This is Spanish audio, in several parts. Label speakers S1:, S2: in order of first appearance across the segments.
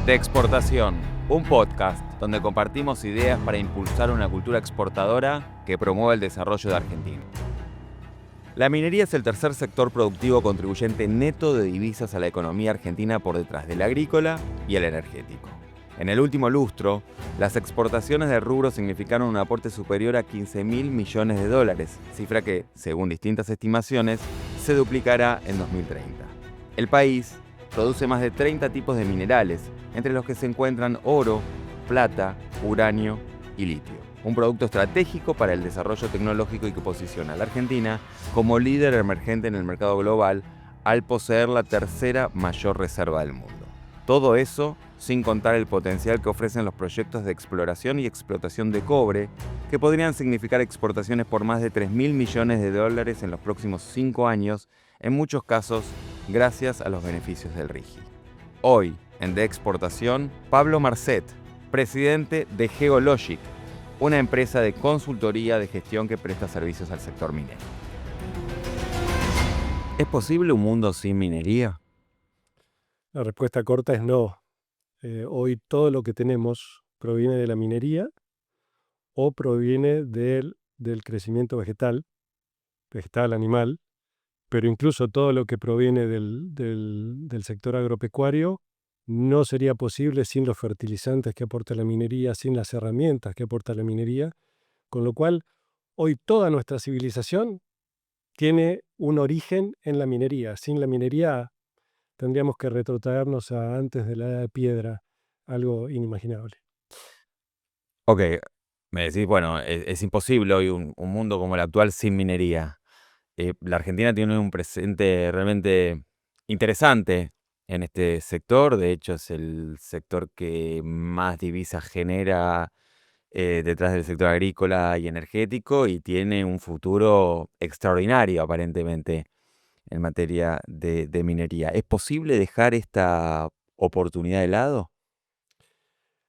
S1: De Exportación, un podcast donde compartimos ideas para impulsar una cultura exportadora que promueva el desarrollo de Argentina. La minería es el tercer sector productivo contribuyente neto de divisas a la economía argentina por detrás del agrícola y el energético. En el último lustro, las exportaciones de rubro significaron un aporte superior a 15.000 millones de dólares, cifra que, según distintas estimaciones, se duplicará en 2030. El país produce más de 30 tipos de minerales, entre los que se encuentran oro, plata, uranio y litio. Un producto estratégico para el desarrollo tecnológico y que posiciona a la Argentina como líder emergente en el mercado global al poseer la tercera mayor reserva del mundo. Todo eso sin contar el potencial que ofrecen los proyectos de exploración y explotación de cobre, que podrían significar exportaciones por más de 3.000 millones de dólares en los próximos 5 años, en muchos casos gracias a los beneficios del RIGI. Hoy, en De Exportación, Pablo Marcet, presidente de Geologic, una empresa de consultoría de gestión que presta servicios al sector minero. ¿Es posible un mundo sin minería?
S2: La respuesta corta es no. Hoy todo lo que tenemos proviene de la minería o proviene del crecimiento vegetal, animal, pero incluso todo lo que proviene del sector agropecuario no sería posible sin los fertilizantes que aporta la minería, sin las herramientas que aporta la minería, con lo cual hoy toda nuestra civilización tiene un origen en la minería. Sin la minería tendríamos que retrotraernos a antes de la edad de piedra, algo inimaginable.
S1: Ok, me decís, bueno, es imposible hoy un mundo como el actual sin minería. La Argentina tiene un presente realmente interesante en este sector. De hecho, es el sector que más divisas genera detrás del sector agrícola y energético y tiene un futuro extraordinario aparentemente en materia de minería. ¿Es posible dejar esta oportunidad de lado?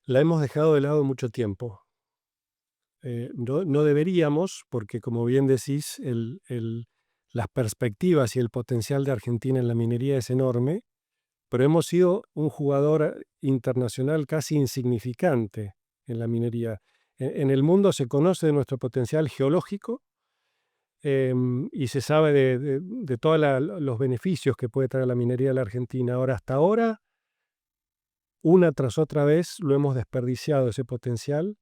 S2: La hemos dejado de lado mucho tiempo. No deberíamos, porque como bien decís, las perspectivas y el potencial de Argentina en la minería es enorme, pero hemos sido un jugador internacional casi insignificante en la minería. En el mundo se conoce de nuestro potencial geológico y se sabe de todos los beneficios que puede traer la minería a la Argentina. Ahora, hasta ahora, una tras otra vez lo hemos desperdiciado ese potencial.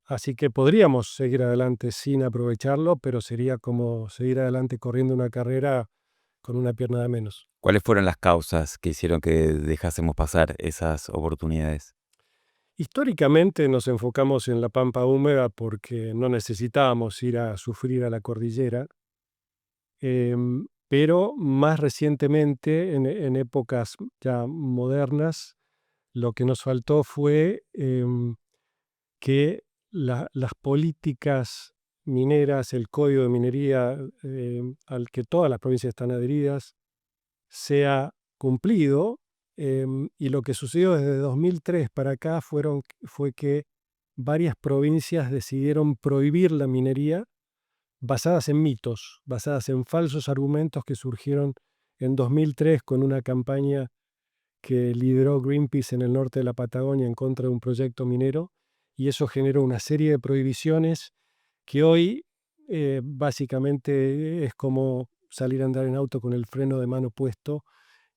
S2: Así que podríamos seguir adelante sin aprovecharlo, pero sería como seguir adelante corriendo una carrera con una pierna de menos.
S1: ¿Cuáles fueron las causas que hicieron que dejásemos pasar esas oportunidades?
S2: Históricamente nos enfocamos en la pampa húmeda porque no necesitábamos ir a sufrir a la cordillera, pero más recientemente, en épocas ya modernas, lo que nos faltó fue que las políticas mineras, el código de minería al que todas las provincias están adheridas, sea cumplido. Y lo que sucedió desde 2003 para acá fue que varias provincias decidieron prohibir la minería basadas en mitos, basadas en falsos argumentos que surgieron en 2003 con una campaña que lideró Greenpeace en el norte de la Patagonia en contra de un proyecto minero, y eso generó una serie de prohibiciones que hoy básicamente es como salir a andar en auto con el freno de mano puesto,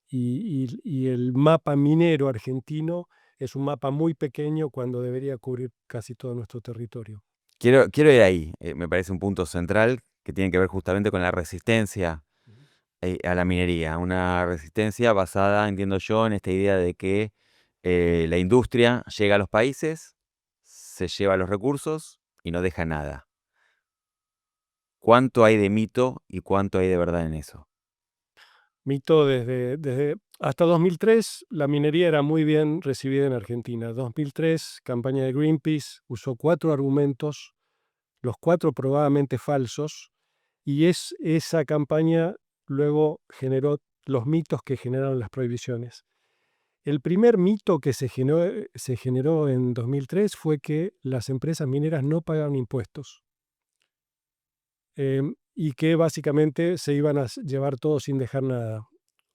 S2: y el mapa minero argentino es un mapa muy pequeño cuando debería cubrir casi todo nuestro territorio.
S1: Quiero ir ahí. Me parece un punto central que tiene que ver justamente con la resistencia a la minería. Una resistencia basada, entiendo yo, en esta idea de que la industria llega a los países, se lleva los recursos y no deja nada. ¿Cuánto hay de mito y cuánto hay de verdad en eso?
S2: Mito desde hasta 2003, la minería era muy bien recibida en Argentina. 2003, campaña de Greenpeace, usó 4 argumentos, los 4 probadamente falsos, y esa campaña luego generó los mitos que generaron las prohibiciones. El primer mito que se generó en 2003 fue que las empresas mineras no pagaban impuestos, y que básicamente se iban a llevar todo sin dejar nada.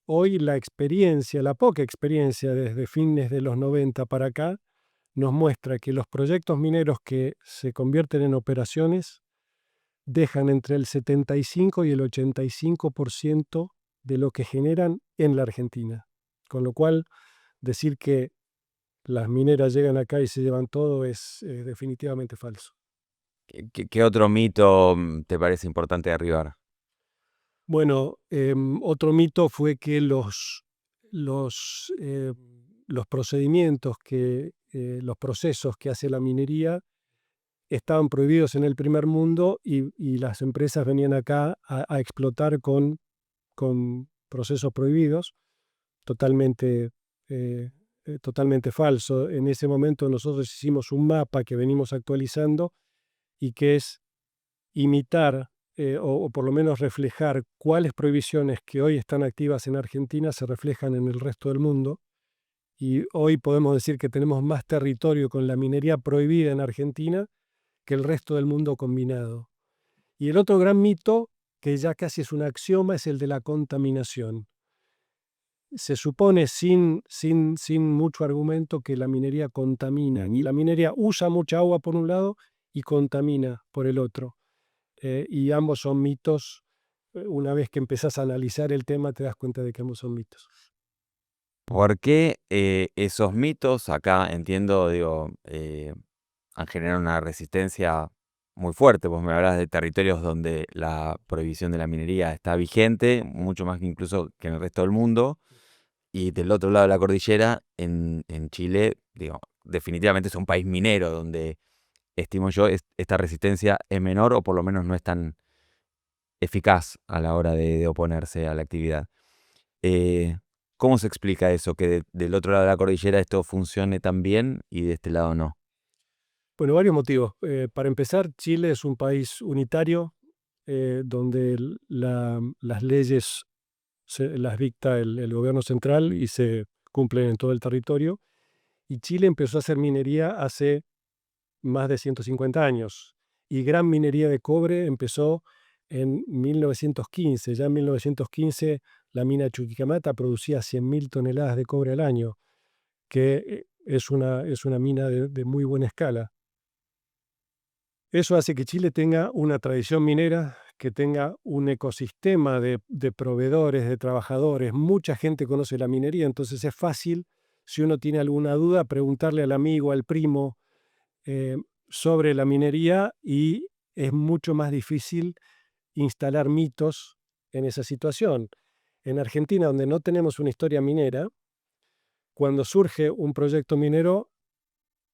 S2: Hoy la experiencia, la poca experiencia desde fines de los 90 para acá, nos muestra que los proyectos mineros que se convierten en operaciones dejan entre el 75 y el 85% de lo que generan en la Argentina. Con lo cual, decir que las mineras llegan acá y se llevan todo es definitivamente falso.
S1: ¿Qué otro mito te parece importante derribar?
S2: Bueno, otro mito fue que los procedimientos los procesos que hace la minería estaban prohibidos en el primer mundo y las empresas venían acá a explotar con procesos prohibidos, totalmente, totalmente falso. En ese momento nosotros hicimos un mapa que venimos actualizando y que es imitar o por lo menos reflejar cuáles prohibiciones que hoy están activas en Argentina se reflejan en el resto del mundo. Y hoy podemos decir que tenemos más territorio con la minería prohibida en Argentina que el resto del mundo combinado. Y el otro gran mito, que ya casi es un axioma, es el de la contaminación. Se supone sin mucho argumento que la minería contamina. Y la minería usa mucha agua por un lado y contamina por el otro. Y ambos son mitos. Una vez que empezás a analizar el tema, te das cuenta de que ambos son mitos.
S1: ¿Por qué esos mitos, acá entiendo, digo, han generado una resistencia muy fuerte? Vos me hablás de territorios donde la prohibición de la minería está vigente, mucho más que incluso que en el resto del mundo, y del otro lado de la cordillera, en Chile, digo, definitivamente es un país minero, donde, estimo yo, esta resistencia es menor o por lo menos no es tan eficaz a la hora de oponerse a la actividad. Eh, ¿Cómo se explica eso? Que del otro lado de la cordillera esto funcione tan bien y de este lado no.
S2: Bueno, varios motivos. Para empezar, Chile es un país unitario donde las leyes las dicta el gobierno central y se cumplen en todo el territorio. Y Chile empezó a hacer minería hace más de 150 años. Y gran minería de cobre empezó en 1915. Ya en 1915 la mina Chuquicamata producía 100.000 toneladas de cobre al año, que es una mina de muy buena escala. Eso hace que Chile tenga una tradición minera, que tenga un ecosistema de proveedores, de trabajadores. Mucha gente conoce la minería, entonces es fácil, si uno tiene alguna duda, preguntarle al amigo, al primo, eh, sobre la minería y es mucho más difícil instalar mitos en esa situación. En Argentina, donde no tenemos una historia minera, cuando surge un proyecto minero,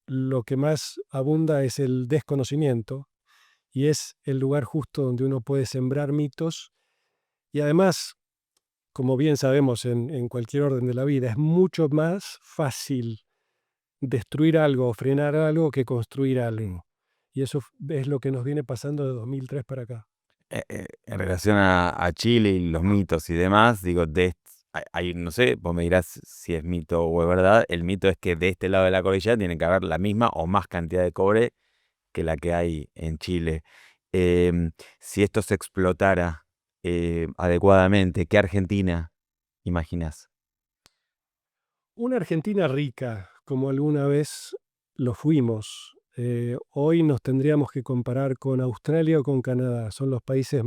S2: lo que más abunda es el desconocimiento y es el lugar justo donde uno puede sembrar mitos. Y además, como bien sabemos en cualquier orden de la vida, es mucho más fácil destruir algo o frenar algo que construir algo. Y eso es lo que nos viene pasando de 2003 para acá.
S1: En relación a Chile y los mitos y demás, digo, no sé, vos me dirás si es mito o es verdad, el mito es que de este lado de la cordillera tiene que haber la misma o más cantidad de cobre que la que hay en Chile. Si esto se explotara adecuadamente, ¿qué Argentina imaginás?
S2: Una Argentina rica, como alguna vez lo fuimos. Hoy nos tendríamos que comparar con Australia o con Canadá. Son los países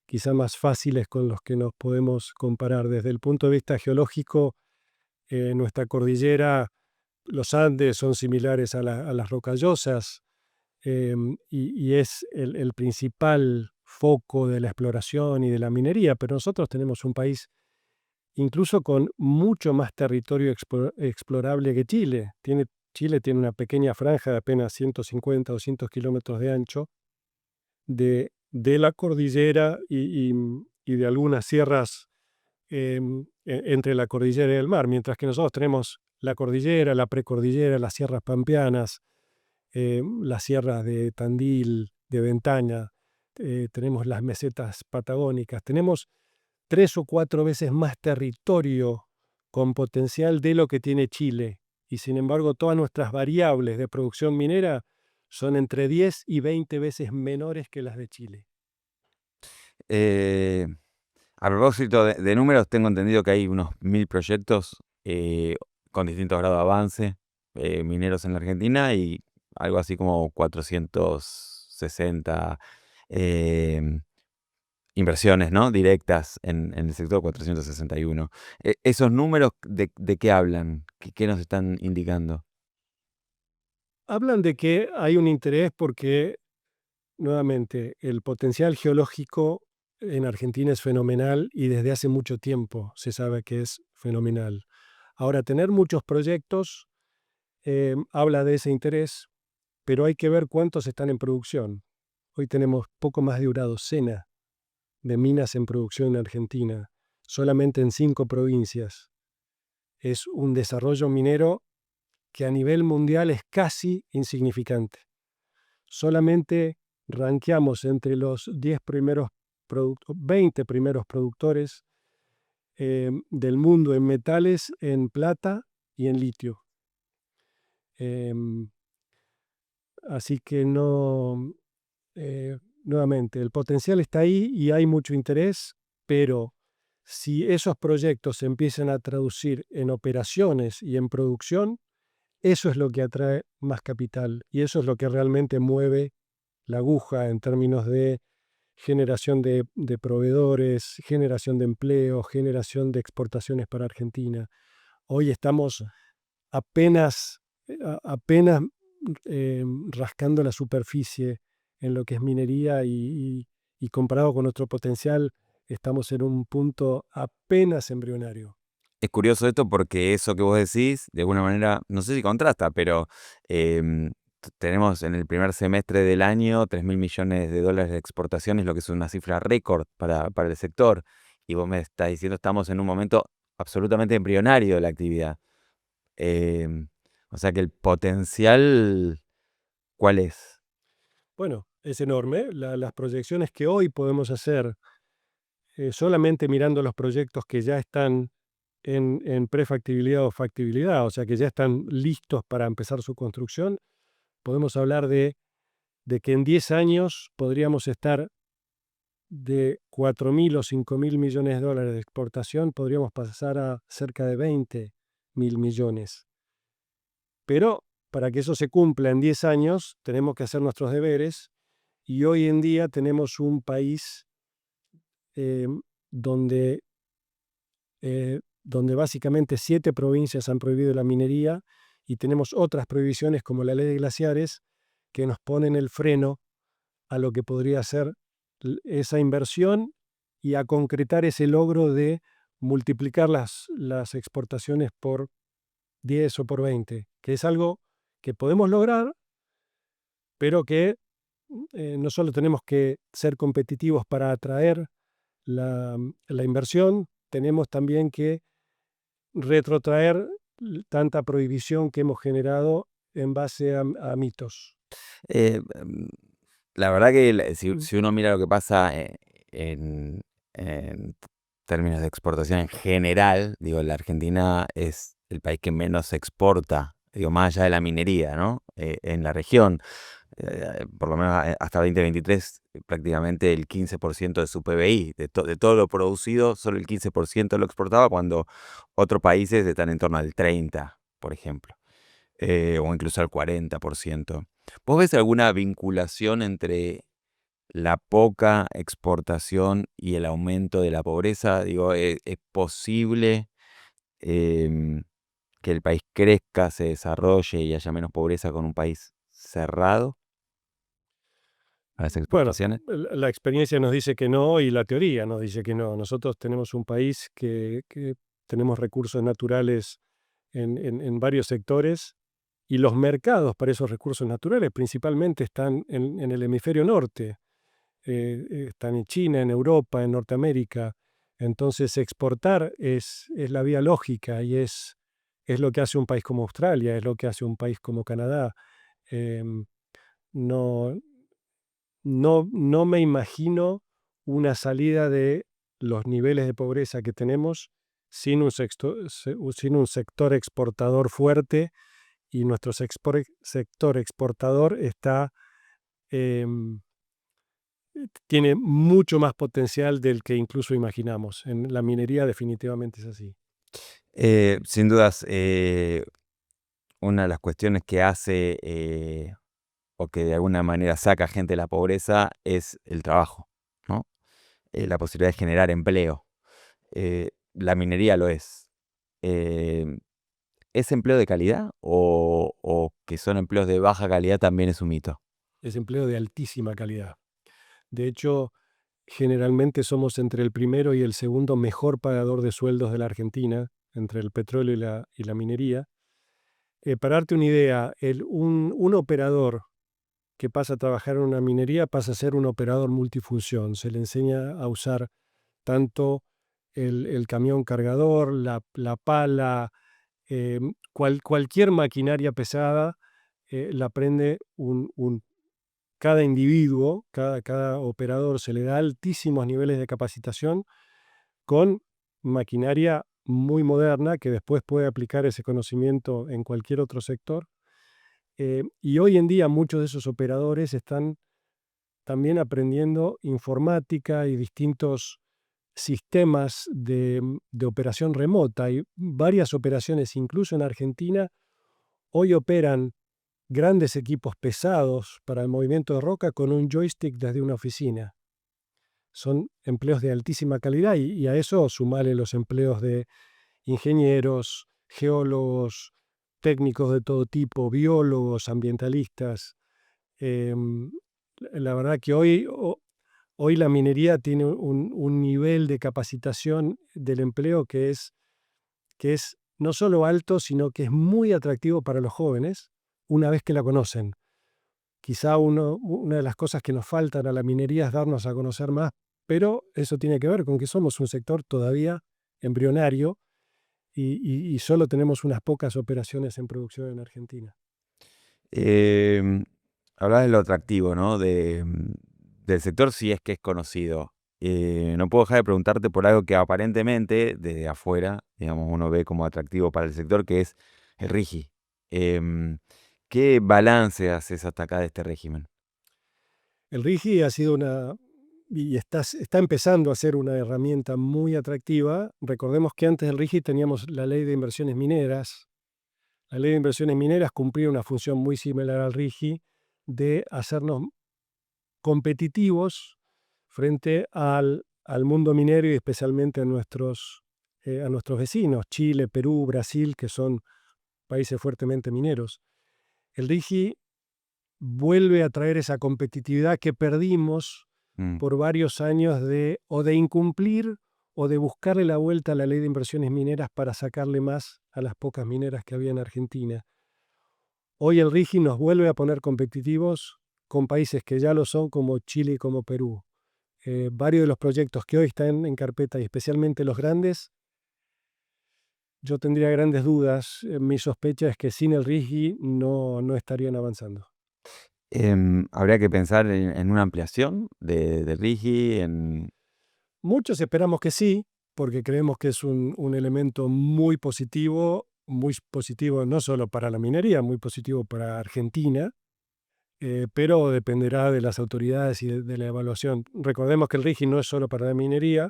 S2: quizá más fáciles con los que nos podemos comparar. Desde el punto de vista geológico, nuestra cordillera, los Andes son similares a las rocallosas, y es el principal foco de la exploración y de la minería, pero nosotros tenemos un país incluso con mucho más territorio explorable que Chile. Chile tiene una pequeña franja de apenas 150 o 200 kilómetros de ancho de la cordillera y de algunas sierras entre la cordillera y el mar, mientras que nosotros tenemos la cordillera, la precordillera, las sierras pampeanas, las sierras de Tandil, de Ventaña, tenemos las mesetas patagónicas, tenemos 3 o 4 veces más territorio con potencial de lo que tiene Chile. Y sin embargo, todas nuestras variables de producción minera son entre 10 y 20 veces menores que las de Chile.
S1: Eh, A propósito de números, tengo entendido que hay unos 1000 proyectos con distintos grados de avance mineros en la Argentina y algo así como 460 eh, inversiones, ¿no? Directas en el sector 461. ¿Esos números de qué hablan? ¿Qué nos están indicando?
S2: Hablan de que hay un interés porque, nuevamente, el potencial geológico en Argentina es fenomenal y desde hace mucho tiempo se sabe que es fenomenal. Ahora, tener muchos proyectos habla de ese interés, pero hay que ver cuántos están en producción. Hoy tenemos poco más de una docena de minas en producción en Argentina, solamente en 5 provincias. Es un desarrollo minero que a nivel mundial es casi insignificante. Solamente ranqueamos entre los 10 primeros 20 primeros productores del mundo en metales, en plata y en litio. Em, Así que no, nuevamente, el potencial está ahí y hay mucho interés, pero si esos proyectos se empiezan a traducir en operaciones y en producción, eso es lo que atrae más capital y eso es lo que realmente mueve la aguja en términos de generación de proveedores, generación de empleo, generación de exportaciones para Argentina. Hoy estamos apenas, apenas rascando la superficie en lo que es minería y comparado con nuestro potencial, estamos en un punto apenas embrionario.
S1: Es curioso esto porque eso que vos decís, de alguna manera, no sé si contrasta, pero tenemos en el primer semestre del año 3.000 millones de dólares de exportaciones, lo que es una cifra récord para el sector. Y vos me estás diciendo estamos en un momento absolutamente embrionario de la actividad. Em, o sea que el potencial, ¿cuál es?
S2: Bueno, es enorme. Las proyecciones que hoy podemos hacer solamente mirando los proyectos que ya están en prefactibilidad o factibilidad, o sea que ya están listos para empezar su construcción, podemos hablar de que en 10 años podríamos estar de 4.000 o 5.000 millones de dólares de exportación, podríamos pasar a cerca de 20.000 millones. Pero para que eso se cumpla en 10 años, tenemos que hacer nuestros deberes y hoy en día tenemos un país eh, donde donde básicamente 7 provincias han prohibido la minería y tenemos otras prohibiciones como la ley de glaciares que nos ponen el freno a lo que podría ser esa inversión y a concretar ese logro de multiplicar las exportaciones por 10 o por 20, que es algo que podemos lograr, pero que no solo tenemos que ser competitivos para atraer la inversión, tenemos también que retrotraer tanta prohibición que hemos generado en base a mitos.
S1: Eh, em, la verdad que si,
S2: Mm.
S1: si uno mira lo que pasa en términos de exportación en general, digo, la Argentina es el país que menos exporta, digo, más allá de la minería, ¿no? En la región. Por lo menos hasta 2023, prácticamente el 15% de su PBI, de todo lo producido, solo el 15% lo exportaba, cuando otros países están en torno al 30%, por ejemplo, o incluso al 40%. ¿Vos ves alguna vinculación entre la poca exportación y el aumento de la pobreza? Digo, ¿es posible em, que el país crezca, se desarrolle y haya menos pobreza con un país cerrado a las
S2: Bueno,
S1: exportaciones?
S2: la experiencia nos dice que no y la teoría nos dice que no. Nosotros tenemos un país que tenemos recursos naturales en varios sectores y los mercados para esos recursos naturales principalmente están en el hemisferio norte. Están en China, en Europa, en Norteamérica. Entonces exportar es la vía lógica y es lo que hace un país como Australia, es lo que hace un país como Canadá. Em, no, no me imagino una salida de los niveles de pobreza que tenemos sin un sector exportador fuerte y nuestro sector exportador está em, tiene mucho más potencial del que incluso imaginamos. En la minería definitivamente es así.
S1: Sin dudas, una de las cuestiones que hace o que de alguna manera saca gente de la pobreza es el trabajo, ¿no? La posibilidad de generar empleo. La minería lo es. Eh, ¿Es empleo de calidad o que son empleos de baja calidad también es un mito?
S2: Es empleo de altísima calidad. De hecho, generalmente somos entre el primero y el segundo mejor pagador de sueldos de la Argentina, entre el petróleo y la minería. Para darte una idea, un operador que pasa a trabajar en una minería pasa a ser un operador multifunción. Se le enseña a usar tanto el camión cargador, la pala, cualquier maquinaria pesada, la aprende cada individuo, cada operador se le da altísimos niveles de capacitación con maquinaria muy moderna que después puede aplicar ese conocimiento en cualquier otro sector. Y hoy en día muchos de esos operadores están también aprendiendo informática y distintos sistemas de operación remota. Hay varias operaciones, incluso en Argentina, hoy operan grandes equipos pesados para el movimiento de roca con un joystick desde una oficina. Son empleos de altísima calidad y a eso sumarle los empleos de ingenieros, geólogos, técnicos de todo tipo, biólogos, ambientalistas. Em, la verdad que hoy la minería tiene un nivel de capacitación del empleo que es no solo alto, sino que es muy atractivo para los jóvenes una vez que la conocen. Quizá una de las cosas que nos faltan a la minería es darnos a conocer más, pero eso tiene que ver con que somos un sector todavía embrionario y solo tenemos unas pocas operaciones en producción en Argentina.
S1: Em, Hablabas de lo atractivo, ¿no? Del sector si es que es conocido. No puedo dejar de preguntarte por algo que aparentemente, desde afuera, digamos, uno ve como atractivo para el sector, que es el RIGI. Em, ¿Qué balance haces hasta acá de este régimen?
S2: El RIGI ha sido y está empezando a ser una herramienta muy atractiva. Recordemos que antes del RIGI teníamos la ley de inversiones mineras. La ley de inversiones mineras cumplía una función muy similar al RIGI de hacernos competitivos frente al mundo minero y especialmente a nuestros vecinos, Chile, Perú, Brasil, que son países fuertemente mineros. El RIGI vuelve a traer esa competitividad que perdimos
S1: Mm.
S2: por varios años de incumplir o de buscarle la vuelta a la ley de inversiones mineras para sacarle más a las pocas mineras que había en Argentina. Hoy el RIGI nos vuelve a poner competitivos con países que ya lo son, como Chile y como Perú. Varios de los proyectos que hoy están en carpeta, y especialmente los grandes, yo tendría grandes dudas. Mi sospecha es que sin el RIGI no estarían avanzando.
S1: Habría que pensar en una ampliación de RIGI, en...
S2: Muchos esperamos que sí, porque creemos que es un elemento muy positivo no solo para la minería, muy positivo para Argentina, pero dependerá de las autoridades y de la evaluación. Recordemos que el RIGI no es solo para la minería,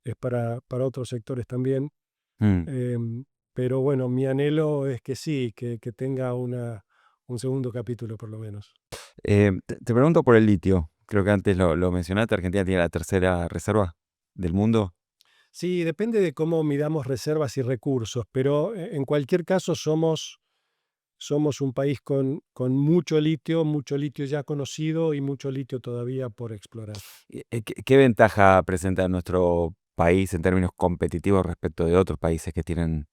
S2: es para otros sectores también.
S1: Mm.
S2: em, pero bueno, mi anhelo es que sí, que tenga un segundo capítulo por lo menos.
S1: Te pregunto por el litio. Creo que antes lo mencionaste, Argentina tiene la tercera reserva del mundo.
S2: Sí, depende de cómo midamos reservas y recursos, pero en cualquier caso somos un país con mucho litio ya conocido y mucho litio todavía por explorar.
S1: ¿Qué ventaja presenta nuestro país en términos competitivos respecto de otros países que tienen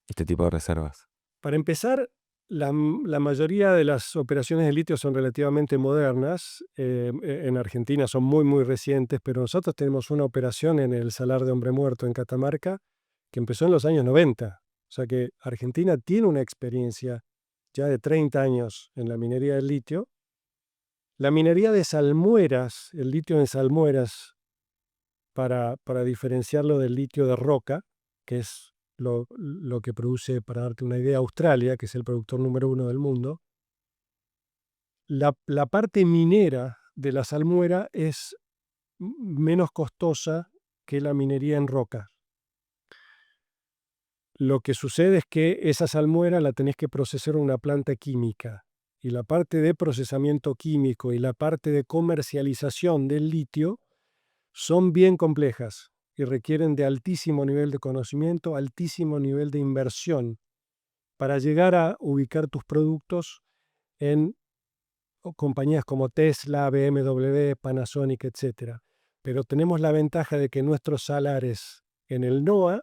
S1: este tipo de reservas?
S2: Para empezar, la mayoría de las operaciones de litio son relativamente modernas. En Argentina son muy recientes, pero nosotros tenemos una operación en el Salar de Hombre Muerto en Catamarca que empezó en los años 90. O sea que Argentina tiene una experiencia ya de 30 años en la minería del litio. La minería de salmueras, el litio en salmueras, para diferenciarlo del litio de roca, que es lo que produce, para darte una idea, Australia, que es el productor número uno del mundo. La parte minera de la salmuera es menos costosa que la minería en roca. Lo que sucede es que esa salmuera la tenés que procesar en una planta química. Y la parte de procesamiento químico y la parte de comercialización del litio son bien complejas y requieren de altísimo nivel de conocimiento, altísimo nivel de inversión para llegar a ubicar tus productos en compañías como Tesla, BMW, Panasonic, etc. Pero tenemos la ventaja de que nuestros salares en el NOA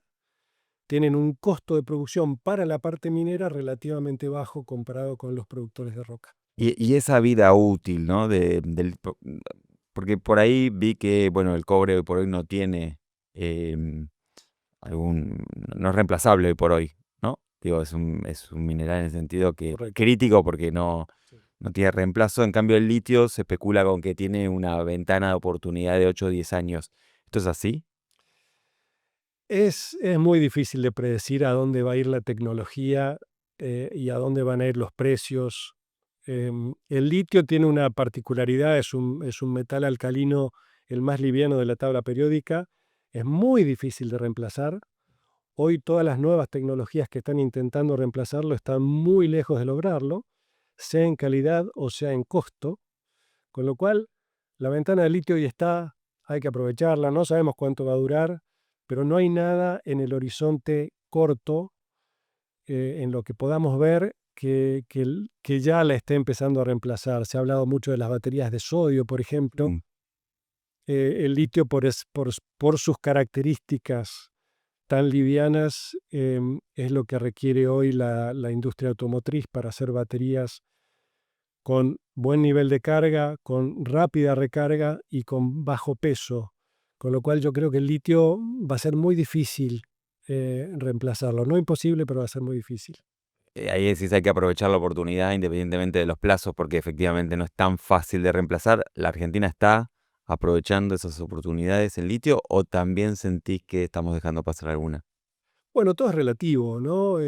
S2: tienen un costo de producción para la parte minera relativamente bajo comparado con los productores de roca.
S1: Y esa vida útil, ¿no? Porque por ahí vi que, bueno, el cobre hoy por hoy no tiene no es reemplazable hoy por hoy, ¿no? Digo, es un mineral en el sentido que
S2: Correcto.
S1: crítico porque no
S2: Sí.
S1: tiene reemplazo. En cambio, el litio se especula con que tiene una ventana de oportunidad de 8 o 10 años. ¿Esto es así?
S2: Es muy difícil de predecir a dónde va a ir la tecnología y a dónde van a ir los precios. El litio tiene una particularidad, es un metal alcalino el más liviano de la tabla periódica. Es muy difícil de reemplazar. Hoy todas las nuevas tecnologías que están intentando reemplazarlo están muy lejos de lograrlo, sea en calidad o sea en costo, con lo cual la ventana de litio hoy está, hay que aprovecharla, no sabemos cuánto va a durar, pero no hay nada en el horizonte corto, en lo que podamos ver, que ya la esté empezando a reemplazar. Se ha hablado mucho de las baterías de sodio, por ejemplo.
S1: Mm.
S2: El litio, por sus características tan livianas, es lo que requiere hoy la industria automotriz para hacer baterías con buen nivel de carga, con rápida recarga y con bajo peso. Con lo cual yo creo que el litio va a ser muy difícil reemplazarlo. No imposible, pero va a ser muy difícil.
S1: Ahí decís hay que aprovechar la oportunidad independientemente de los plazos porque efectivamente no es tan fácil de reemplazar. ¿La Argentina está aprovechando esas oportunidades en litio o también sentís que estamos dejando pasar alguna?
S2: Bueno, todo es relativo, ¿no?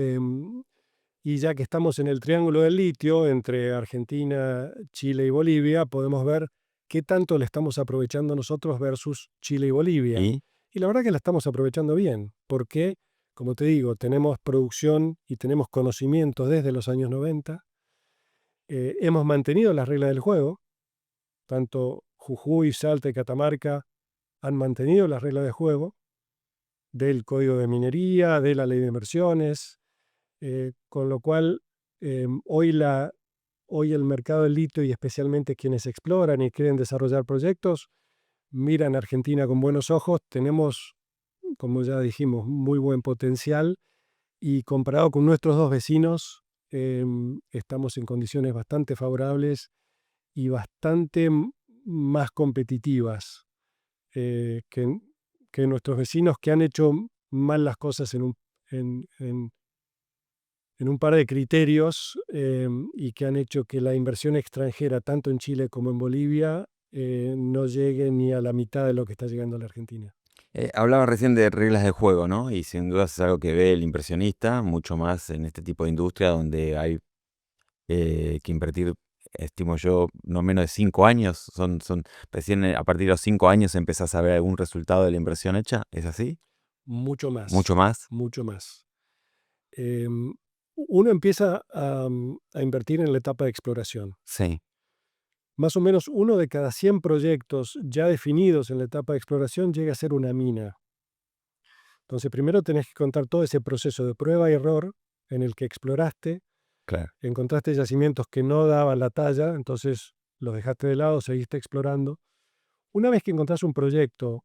S2: Y ya que estamos en el triángulo del litio entre Argentina, Chile y Bolivia, podemos ver qué tanto le estamos aprovechando nosotros versus Chile y Bolivia.
S1: ¿Y?
S2: Y la verdad que la estamos aprovechando bien, porque, como te digo, tenemos producción y tenemos conocimiento desde los años 90. Hemos mantenido las reglas del juego, tanto Jujuy, Salta y Catamarca han mantenido las reglas de juego del Código de Minería, de la Ley de Inversiones, con lo cual hoy el mercado del litio y especialmente quienes exploran y quieren desarrollar proyectos, miran a Argentina con buenos ojos. Tenemos, como ya dijimos, muy buen potencial y comparado con nuestros dos vecinos, estamos en condiciones bastante favorables y bastante más competitivas que nuestros vecinos que han hecho mal las cosas en un par de criterios y que han hecho que la inversión extranjera, tanto en Chile como en Bolivia, no llegue ni a la mitad de lo que está llegando a la Argentina.
S1: Hablaba recién de reglas de juego, ¿no? Y sin duda es algo que ve el impresionista, mucho más en este tipo de industria donde hay que invertir, estimo yo, no menos de 5 años. Recién a partir de los 5 años empezás a ver algún resultado de la inversión hecha, ¿es así?
S2: Mucho
S1: ¿Mucho
S2: más,
S1: más?
S2: mucho más. Uno empieza a invertir en la etapa de exploración.
S1: Sí,
S2: Más o menos uno de cada 100 proyectos ya definidos en la etapa de exploración llega a ser una mina. Entonces, primero tenés que contar todo ese proceso de prueba y error en el que exploraste,
S1: claro.
S2: encontraste yacimientos que no daban la talla, entonces los dejaste de lado, seguiste explorando. Una vez que encontrás un proyecto,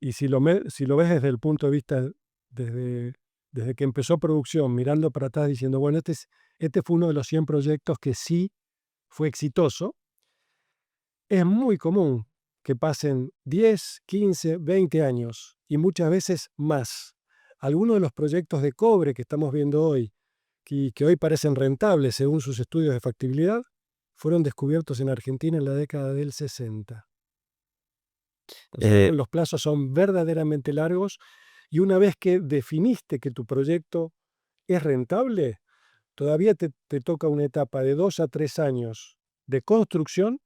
S2: y si lo ves desde el punto de vista, desde, desde que empezó producción, mirando para atrás, diciendo, bueno, este fue uno de los 100 proyectos que sí fue exitoso, es muy común que pasen 10, 15, 20 años y muchas veces más. Algunos de los proyectos de cobre que estamos viendo hoy, que hoy parecen rentables según sus estudios de factibilidad, fueron descubiertos en Argentina en la década del 60. O sea,
S1: Eh,
S2: los plazos son verdaderamente largos y una vez que definiste que tu proyecto es rentable, todavía te toca una etapa de 2 a 3 años de construcción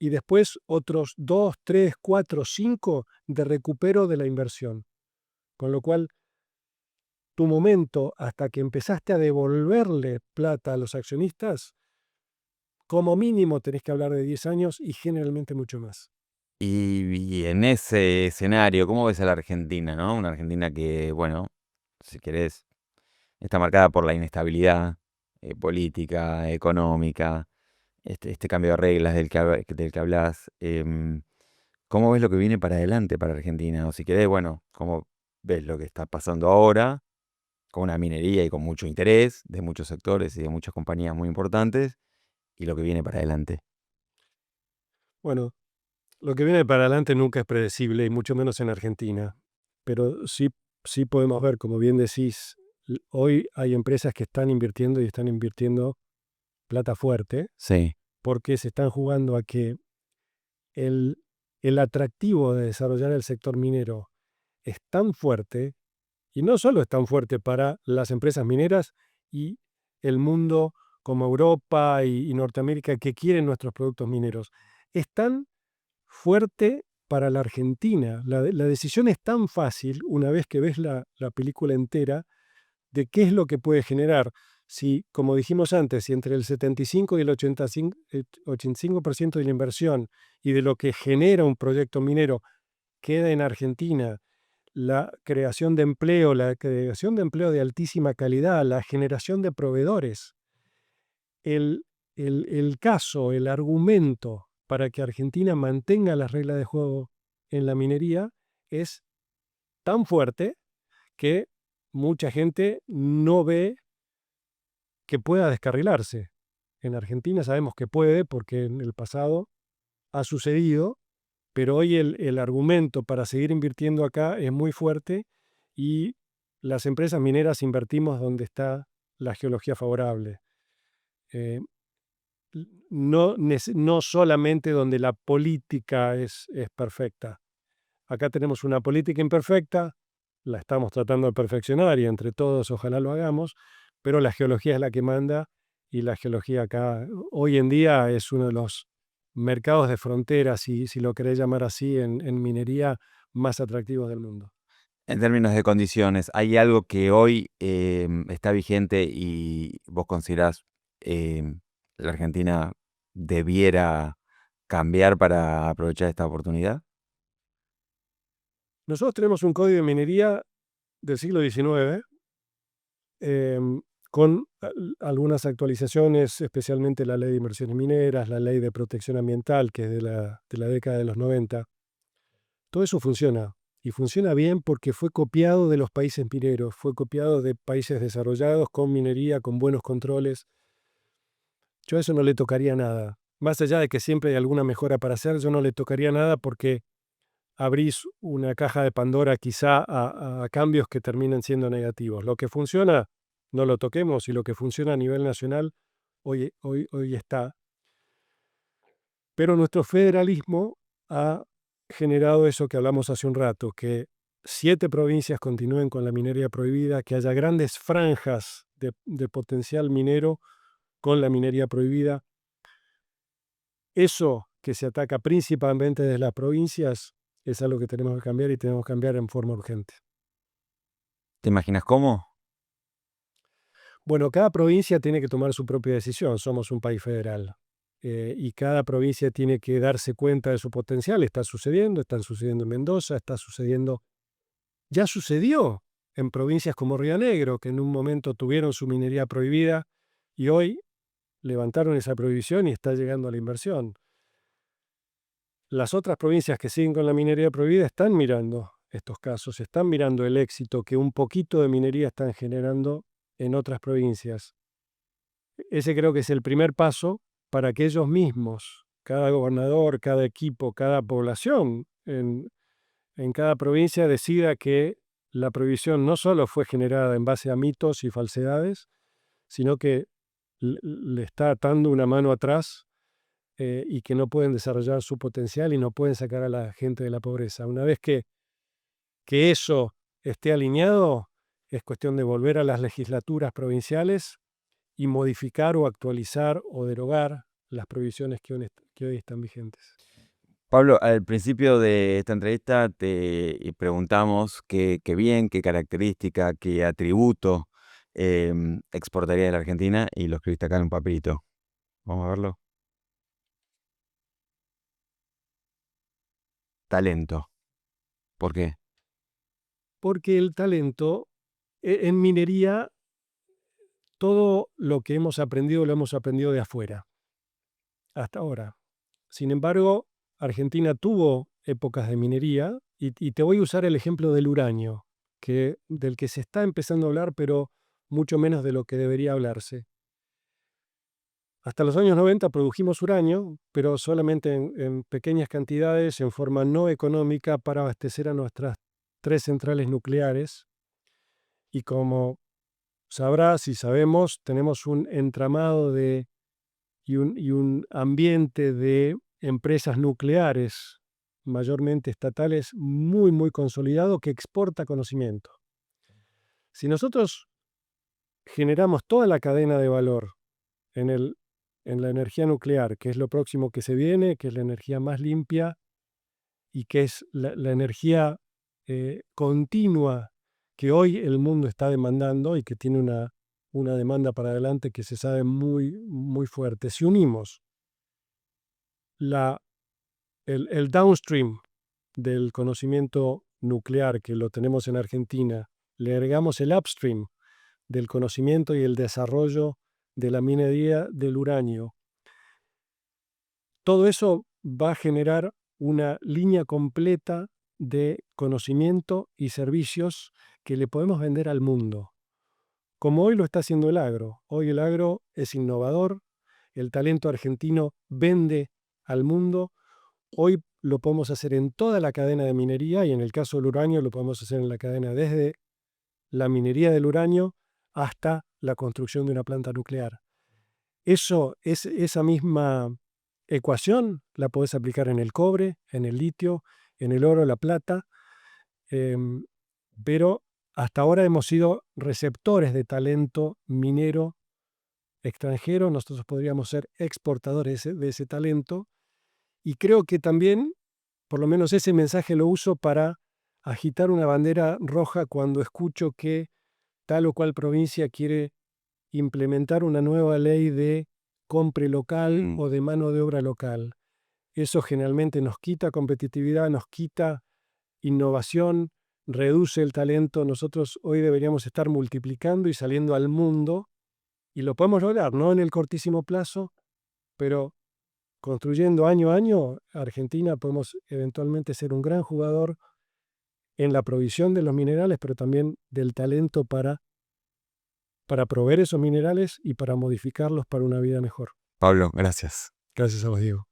S2: y después otros 2, 3, 4, 5 de recupero de la inversión. Con lo cual, tu momento hasta que empezaste a devolverle plata a los accionistas, como mínimo tenés que hablar de 10 años y generalmente mucho más.
S1: Y en ese escenario, ¿cómo ves a la Argentina, no? Una Argentina que, bueno, si querés, está marcada por la inestabilidad política, económica, este cambio de reglas del que hablas. ¿Cómo ves lo que viene para adelante para Argentina? O si querés, bueno, ¿cómo ves lo que está pasando ahora con una minería y con mucho interés de muchos sectores y de muchas compañías muy importantes y lo que viene para adelante?
S2: Bueno, lo que viene para adelante nunca es predecible, y mucho menos en Argentina. Pero sí podemos ver, como bien decís, hoy hay empresas que están invirtiendo y están invirtiendo plata fuerte
S1: Sí,
S2: porque se están jugando a que el, el atractivo de desarrollar el sector minero es tan fuerte, y no solo es tan fuerte para las empresas mineras y el mundo como Europa y Norteamérica que quieren nuestros productos mineros, es tan fuerte para la Argentina. La decisión es tan fácil una vez que ves la película entera de qué es lo que puede generar. Si, como dijimos antes, si entre el 75 y el 85% de la inversión y de lo que genera un proyecto minero queda en Argentina, la creación de empleo de altísima calidad, la generación de proveedores, el, el caso, el argumento para que Argentina mantenga las reglas de juego en la minería es tan fuerte que mucha gente no ve que pueda descarrilarse. En Argentina sabemos que puede porque en el pasado ha sucedido, pero hoy el argumento para seguir invirtiendo acá es muy fuerte y las empresas mineras invertimos donde está la geología favorable. Eh, no solamente donde la política es perfecta. Acá tenemos una política imperfecta, la estamos tratando de perfeccionar y entre todos ojalá lo hagamos, pero la geología es la que manda y la geología acá hoy en día es uno de los mercados de frontera, si lo querés llamar así, en minería más atractivos del mundo.
S1: en términos de condiciones, ¿hay algo que hoy está vigente y vos considerás la Argentina debiera cambiar para aprovechar esta oportunidad?
S2: Nosotros tenemos un código de minería del siglo XIX con algunas actualizaciones, especialmente la ley de inversiones mineras, la ley de protección ambiental, que es de la década de los 90. Todo eso funciona y funciona bien porque fue copiado de los países mineros, fue copiado de países desarrollados con minería, con buenos controles. Yo a eso no le tocaría nada. Más allá de que siempre hay alguna mejora para hacer, yo no le tocaría nada porque abrís una caja de Pandora quizá a cambios que terminen siendo negativos. Lo que funciona, no lo toquemos, y lo que funciona a nivel nacional, hoy está. Pero nuestro federalismo ha generado eso que hablamos hace un rato, que 7 provincias continúen con la minería prohibida, que haya grandes franjas de potencial minero con la minería prohibida. Eso que se ataca principalmente desde las provincias es algo que tenemos que cambiar y tenemos que cambiar en forma urgente.
S1: ¿Te imaginas cómo?
S2: Bueno, cada provincia tiene que tomar su propia decisión. Somos un país federal. Y cada provincia tiene que darse cuenta de su potencial. Está sucediendo en Mendoza, ya sucedió en provincias como Río Negro, que en un momento tuvieron su minería prohibida y hoy levantaron esa prohibición y está llegando a la inversión. Las otras provincias que siguen con la minería prohibida están mirando estos casos, están mirando el éxito que un poquito de minería están generando en otras provincias. Ese creo que es el primer paso para que ellos mismos, cada gobernador, cada equipo, cada población en cada provincia decida que la prohibición no solo fue generada en base a mitos y falsedades, sino que le está atando una mano atrás y que no pueden desarrollar su potencial y no pueden sacar a la gente de la pobreza. Una vez que eso esté alineado, es cuestión de volver a las legislaturas provinciales y modificar o actualizar o derogar las prohibiciones que hoy están vigentes.
S1: Pablo, al principio de esta entrevista te preguntamos qué bien, qué característica, qué atributo exportaría de la Argentina y lo escribiste acá en un papelito. Vamos a verlo. Talento. ¿Por qué?
S2: Porque el talento, en minería, todo lo que hemos aprendido lo hemos aprendido de afuera, hasta ahora. Sin embargo, Argentina tuvo épocas de minería y te voy a usar el ejemplo del uranio, del que se está empezando a hablar, pero mucho menos de lo que debería hablarse. Hasta los años 90 produjimos uranio, pero solamente en pequeñas cantidades, en forma no económica, para abastecer a nuestras 3 centrales nucleares. Y como sabrás y sabemos, tenemos un entramado y un ambiente de empresas nucleares, mayormente estatales, muy, muy consolidado, que exporta conocimiento. Si nosotros generamos toda la cadena de valor en la energía nuclear, que es lo próximo que se viene, que es la energía más limpia y que es la energía continua que hoy el mundo está demandando y que tiene una demanda para adelante que se sabe muy, muy fuerte. Si unimos el downstream del conocimiento nuclear que lo tenemos en Argentina, le agregamos el upstream del conocimiento y el desarrollo de la minería del uranio, todo eso va a generar una línea completa de conocimiento y servicios que le podemos vender al mundo, como hoy lo está haciendo el agro. Hoy el agro es innovador, el talento argentino vende al mundo. Hoy lo podemos hacer en toda la cadena de minería y en el caso del uranio lo podemos hacer en la cadena desde la minería del uranio hasta la construcción de una planta nuclear. Esa misma ecuación la podés aplicar en el cobre, en el litio, en el oro, la plata, pero hasta ahora hemos sido receptores de talento minero extranjero. Nosotros podríamos ser exportadores de ese talento y creo que también, por lo menos ese mensaje lo uso para agitar una bandera roja cuando escucho que tal o cual provincia quiere implementar una nueva ley de compra local o de mano de obra local. Eso generalmente nos quita competitividad, nos quita innovación, reduce el talento. Nosotros hoy deberíamos estar multiplicando y saliendo al mundo y lo podemos lograr, no en el cortísimo plazo, pero construyendo año a año, Argentina podemos eventualmente ser un gran jugador en la provisión de los minerales, pero también del talento para proveer esos minerales y para modificarlos para una vida mejor.
S1: Pablo, gracias.
S2: Gracias a vos, Diego.